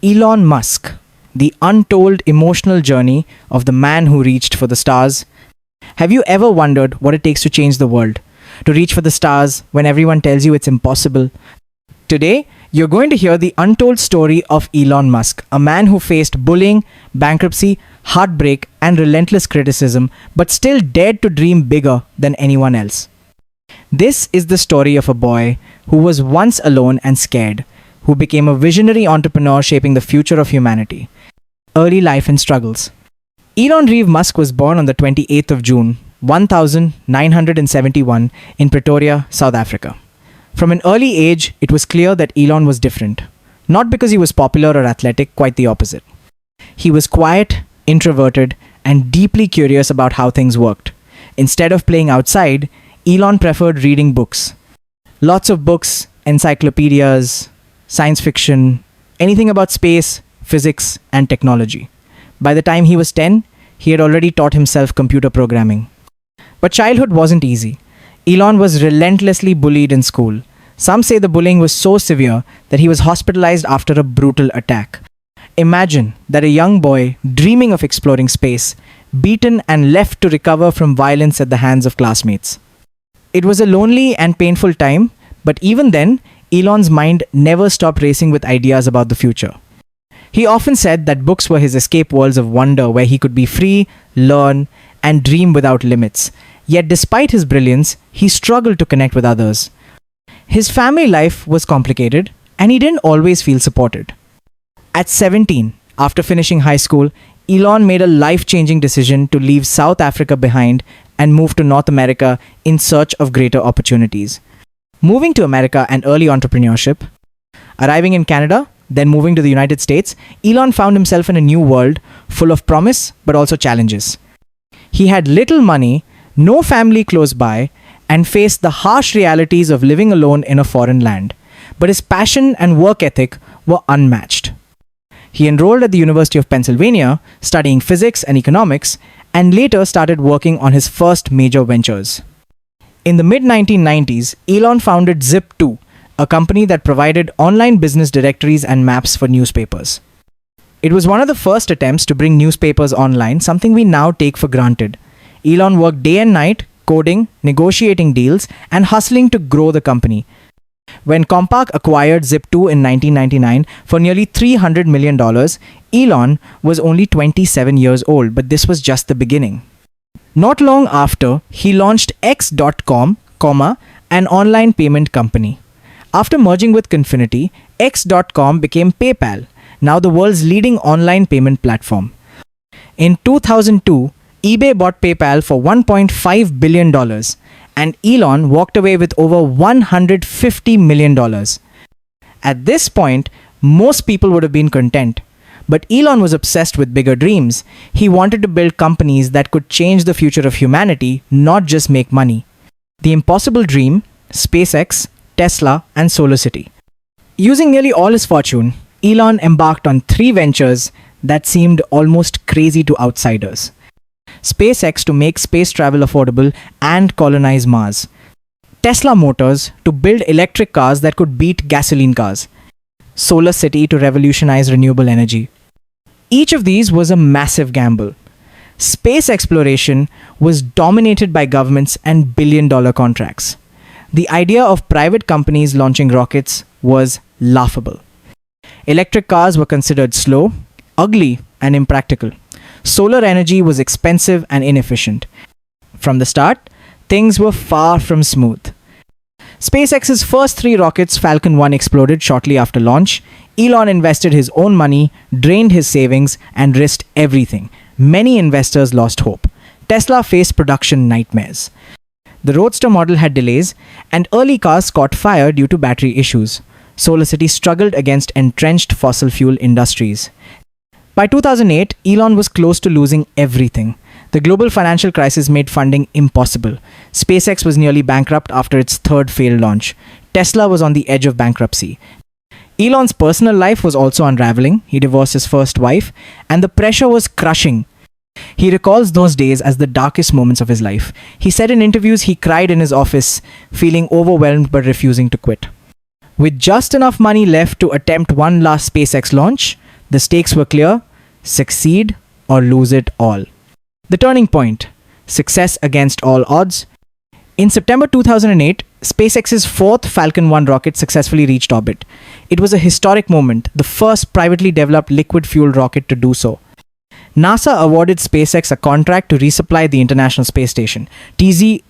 Elon Musk, the untold emotional journey of the man who reached for the stars. Have you ever wondered what it takes to change the world? To reach for the stars when everyone tells you it's impossible? Today, you're going to hear the untold story of Elon Musk, a man who faced bullying, bankruptcy, heartbreak, and relentless criticism, but still dared to dream bigger than anyone else. This is the story of a boy who was once alone and scared, who became a visionary entrepreneur shaping the future of humanity. Early life and struggles. Elon Reeve Musk was born on the 28th of June, 1971 in Pretoria, South Africa. From an early age, it was clear that Elon was different. Not because he was popular or athletic, quite the opposite. He was quiet, introverted, and deeply curious about how things worked. Instead of playing outside, Elon preferred reading books. Lots of books, encyclopedias, science fiction, anything about space, physics, and technology. By the time he was 10, he had already taught himself computer programming. But childhood wasn't easy. Elon was relentlessly bullied in school. Some say the bullying was so severe that he was hospitalized after a brutal attack. Imagine that a young boy dreaming of exploring space, beaten and left to recover from violence at the hands of classmates. It was a lonely and painful time, but even then, Elon's mind never stopped racing with ideas about the future. He often said that books were his escape worlds of wonder where he could be free, learn, and dream without limits. Yet despite his brilliance, he struggled to connect with others. His family life was complicated, and he didn't always feel supported. At 17, after finishing high school, Elon made a life-changing decision to leave South Africa behind and move to North America in search of greater opportunities. Moving to America and early entrepreneurship, arriving in Canada, then moving to the United States, Elon found himself in a new world full of promise but also challenges. He had little money, no family close by, and faced the harsh realities of living alone in a foreign land. But his passion and work ethic were unmatched. He enrolled at the University of Pennsylvania, studying physics and economics, and later started working on his first major ventures. In the mid-1990s, Elon founded Zip2, a company that provided online business directories and maps for newspapers. It was one of the first attempts to bring newspapers online, something we now take for granted. Elon worked day and night, coding, negotiating deals, and hustling to grow the company. When Compaq acquired Zip2 in 1999 for nearly $300 million, Elon was only 27 years old, but this was just the beginning. Not long after, he launched X.com, an online payment company. After merging with Confinity, X.com became PayPal, now the world's leading online payment platform. In 2002, eBay bought PayPal for $1.5 billion, and Elon walked away with over $150 million. At this point, most people would have been content. But Elon was obsessed with bigger dreams. He wanted to build companies that could change the future of humanity, not just make money. The impossible dream, SpaceX, Tesla, and SolarCity. Using nearly all his fortune, Elon embarked on 3 ventures that seemed almost crazy to outsiders. SpaceX to make space travel affordable and colonize Mars. Tesla Motors to build electric cars that could beat gasoline cars. SolarCity to revolutionize renewable energy. Each of these was a massive gamble. Space exploration was dominated by governments and billion-dollar contracts. The idea of private companies launching rockets was laughable. Electric cars were considered slow, ugly, and impractical. Solar energy was expensive and inefficient. From the start, things were far from smooth. SpaceX's first 3 rockets, Falcon 1, exploded shortly after launch. Elon invested his own money, drained his savings, and risked everything. Many investors lost hope. Tesla faced production nightmares. The Roadster model had delays, and early cars caught fire due to battery issues. SolarCity struggled against entrenched fossil fuel industries. By 2008, Elon was close to losing everything. The global financial crisis made funding impossible. SpaceX was nearly bankrupt after its 3rd failed launch. Tesla was on the edge of bankruptcy. Elon's personal life was also unraveling. He divorced his first wife, and the pressure was crushing. He recalls those days as the darkest moments of his life. He said in interviews he cried in his office, feeling overwhelmed but refusing to quit. With just enough money left to attempt one last SpaceX launch, The stakes were clear: succeed or lose it all. The turning point: success against all odds. In September 2008, SpaceX's fourth Falcon 1 rocket successfully reached orbit. It was a historic moment, the first privately developed liquid-fueled rocket to do so. NASA awarded SpaceX a contract to resupply the International Space Station. TZ